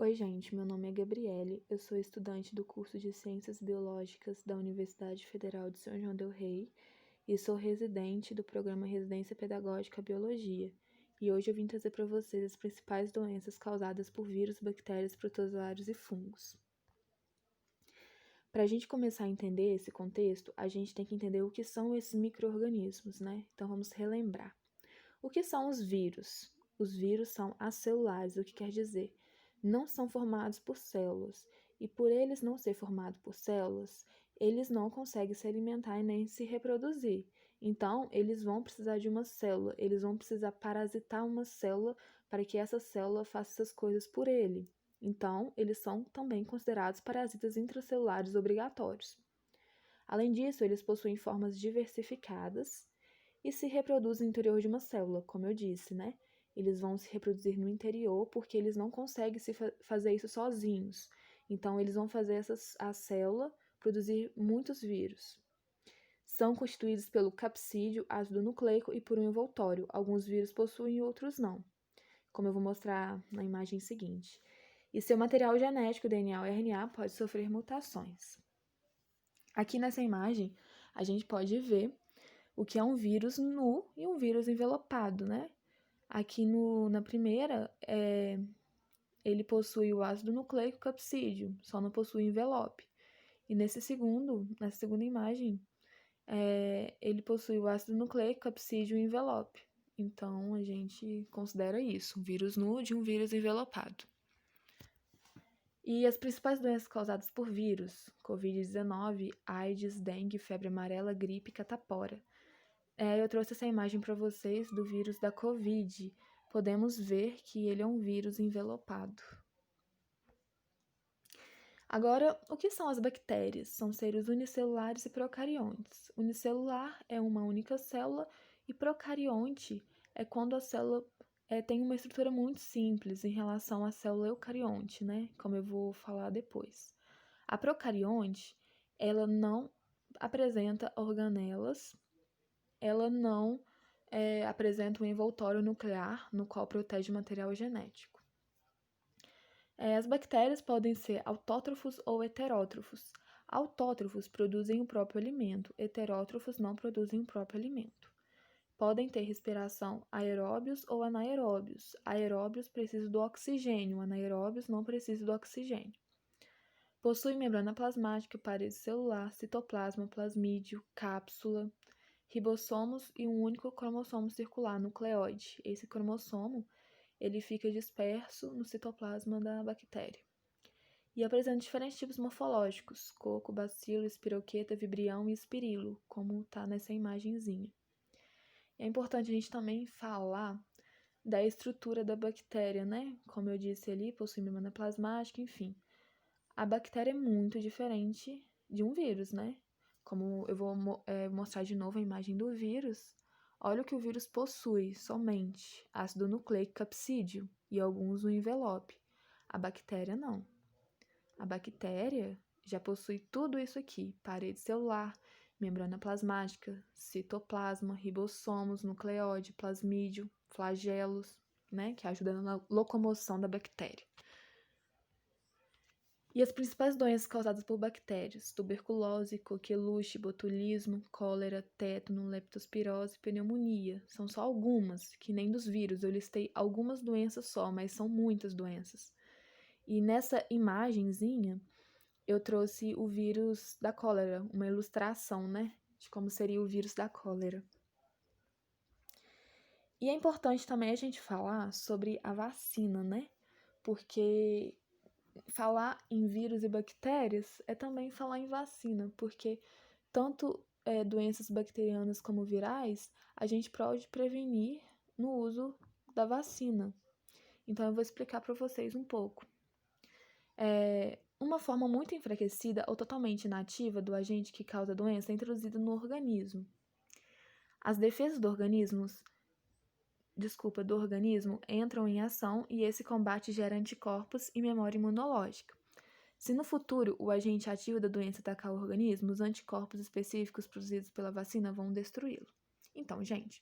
Oi, gente, meu nome é Gabriele, eu sou estudante do curso de Ciências Biológicas da Universidade Federal de São João del Rei e sou residente do programa Residência Pedagógica Biologia. E hoje eu vim trazer para vocês as principais doenças causadas por vírus, bactérias, protozoários e fungos. Para a gente começar a entender esse contexto, a gente tem que entender o que são esses micro-organismos, né? Então vamos relembrar. O que são os vírus? Os vírus são acelulares, o que quer dizer? Não são formados por células, e por eles não ser formados por células, eles não conseguem se alimentar e nem se reproduzir. Então, eles vão precisar de uma célula, eles vão precisar parasitar uma célula para que essa célula faça essas coisas por ele. Então, eles são também considerados parasitas intracelulares obrigatórios. Além disso, eles possuem formas diversificadas e se reproduzem no interior de uma célula, como eu disse, né? Eles vão se reproduzir no interior porque eles não conseguem fazer isso sozinhos. Então, eles vão fazer a célula produzir muitos vírus. São constituídos pelo capsídeo, ácido nucleico e por um envoltório. Alguns vírus possuem e outros não, como eu vou mostrar na imagem seguinte. E seu material genético, DNA ou RNA, pode sofrer mutações. Aqui nessa imagem, a gente pode ver o que é um vírus nu e um vírus envelopado, né? Aqui na primeira, ele possui o ácido nucleico capsídeo, só não possui envelope. E nessa segunda imagem, ele possui o ácido nucleico capsídeo e envelope. Então, a gente considera isso, um vírus nu de um vírus envelopado. E as principais doenças causadas por vírus, Covid-19, AIDS, dengue, febre amarela, gripe e catapora. Eu trouxe essa imagem para vocês do vírus da Covid. Podemos ver que ele é um vírus envelopado. Agora, o que são as bactérias? São seres unicelulares e procariontes. Unicelular é uma única célula e procarionte é quando a célula tem uma estrutura muito simples em relação à célula eucarionte, né? Como eu vou falar depois. A procarionte, ela não apresenta organelas, ela não apresenta um envoltório nuclear no qual protege o material genético. As bactérias podem ser autótrofos ou heterótrofos. Autótrofos produzem o próprio alimento, heterótrofos não produzem o próprio alimento. Podem ter respiração aeróbios ou anaeróbios. Aeróbios precisam do oxigênio, anaeróbios não precisam do oxigênio. Possui membrana plasmática, parede celular, citoplasma, plasmídio, cápsula, ribossomos e um único cromossomo circular, nucleóide. Esse cromossomo ele fica disperso no citoplasma da bactéria. E apresenta diferentes tipos morfológicos, coco, bacilo, espiroqueta, vibrião e espirilo, como está nessa imagenzinha. É importante a gente também falar da estrutura da bactéria, né? Como eu disse ali, possui membrana plasmática, enfim. A bactéria é muito diferente de um vírus, né? Como eu vou mostrar de novo a imagem do vírus, olha o que o vírus possui somente: ácido nucleico capsídeo e alguns no envelope. A bactéria não. A bactéria já possui tudo isso aqui: parede celular, membrana plasmática, citoplasma, ribossomos, nucleóide, plasmídio, flagelos, né, que ajudam na locomoção da bactéria. E as principais doenças causadas por bactérias: tuberculose, coqueluche, botulismo, cólera, tétano, leptospirose, pneumonia. São só algumas, que nem dos vírus. Eu listei algumas doenças só, mas são muitas doenças. E nessa imagenzinha, eu trouxe o vírus da cólera, uma ilustração, né, de como seria o vírus da cólera. E é importante também a gente falar sobre a vacina, né, porque falar em vírus e bactérias é também falar em vacina, porque tanto doenças bacterianas como virais, a gente pode prevenir no uso da vacina. Então, eu vou explicar para vocês um pouco. Uma forma muito enfraquecida ou totalmente inativa do agente que causa a doença é introduzida no organismo. As defesas do organismo entram em ação e esse combate gera anticorpos e memória imunológica. Se no futuro o agente ativo da doença atacar o organismo, os anticorpos específicos produzidos pela vacina vão destruí-lo. Então, gente,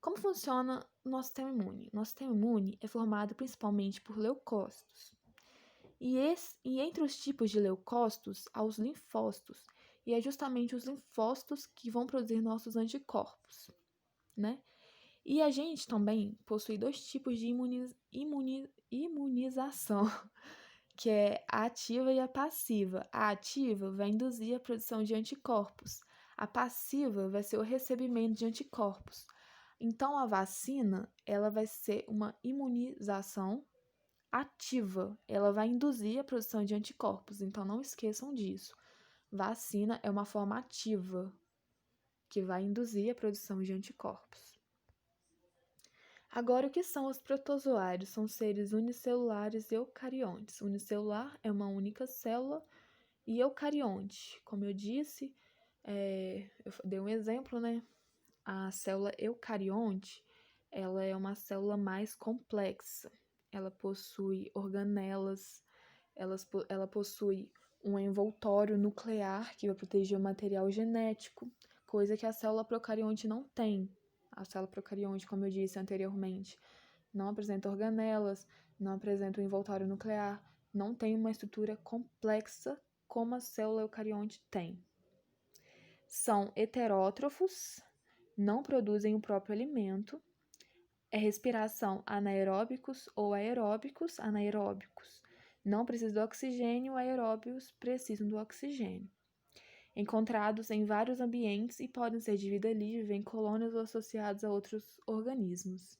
como funciona o nosso sistema imune? Nosso sistema imune é formado principalmente por leucócitos. E entre os tipos de leucócitos, há os linfócitos. E é justamente os linfócitos que vão produzir nossos anticorpos, né? E a gente também possui dois tipos de imunização, que é a ativa e a passiva. A ativa vai induzir a produção de anticorpos. A passiva vai ser o recebimento de anticorpos. Então, a vacina, ela vai ser uma imunização ativa. Ela vai induzir a produção de anticorpos. Então, não esqueçam disso. Vacina é uma forma ativa que vai induzir a produção de anticorpos. Agora, o que são os protozoários? São seres unicelulares e eucariontes. Unicelular é uma única célula e eucarionte, como eu disse, eu dei um exemplo, né? A célula eucarionte, ela é uma célula mais complexa. Ela possui organelas, ela possui um envoltório nuclear que vai proteger o material genético, coisa que a célula procarionte não tem. A célula procarionte, como eu disse anteriormente, não apresenta organelas, não apresenta um envoltório nuclear, não tem uma estrutura complexa como a célula eucarionte tem. São heterótrofos, não produzem o próprio alimento, é respiração anaeróbicos ou aeróbicos, anaeróbicos. Não precisam do oxigênio, aeróbios precisam do oxigênio. Encontrados em vários ambientes e podem ser de vida livre em colônias ou associados a outros organismos.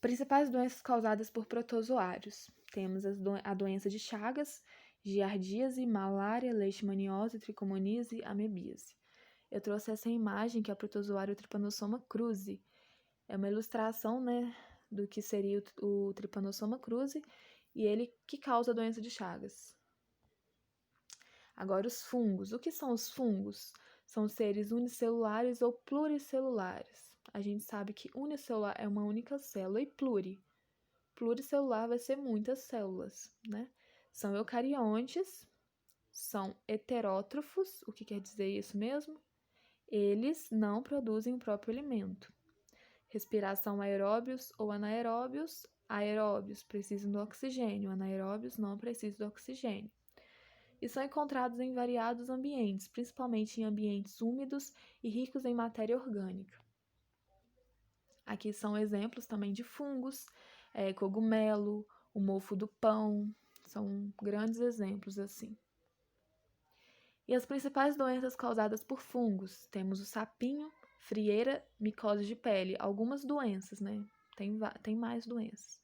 Principais doenças causadas por protozoários. Temos a doença de Chagas, giardíase, malária, leishmaniose, tricomoníase, amebíase. Eu trouxe essa imagem que é o protozoário Trypanosoma cruzi. É uma ilustração, né, do que seria o Trypanosoma cruzi e ele que causa a doença de Chagas. Agora, os fungos. O que são os fungos? São seres unicelulares ou pluricelulares. A gente sabe que unicelular é uma única célula e pluricelular vai ser muitas células, né? São eucariontes, são heterótrofos. O que quer dizer isso mesmo? Eles não produzem o próprio alimento. Respiração aeróbios ou anaeróbios. Aeróbios precisam do oxigênio, anaeróbios não precisam do oxigênio. E são encontrados em variados ambientes, principalmente em ambientes úmidos e ricos em matéria orgânica. Aqui são exemplos também de fungos, cogumelo, o mofo do pão, são grandes exemplos assim. E as principais doenças causadas por fungos, temos o sapinho, frieira, micose de pele, algumas doenças, né? Tem mais doenças,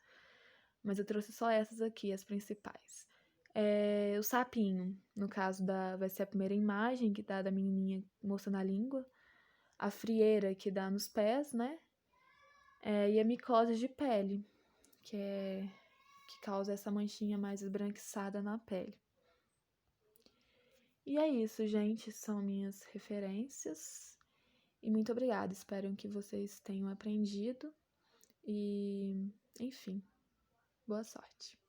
mas eu trouxe só essas aqui, as principais. O sapinho, no caso vai ser a primeira imagem que dá da menininha mostrando a língua, a frieira que dá nos pés, né? E a micose de pele, que causa essa manchinha mais esbranquiçada na pele. E é isso, gente, são minhas referências. E muito obrigada, espero que vocês tenham aprendido. E, enfim, boa sorte.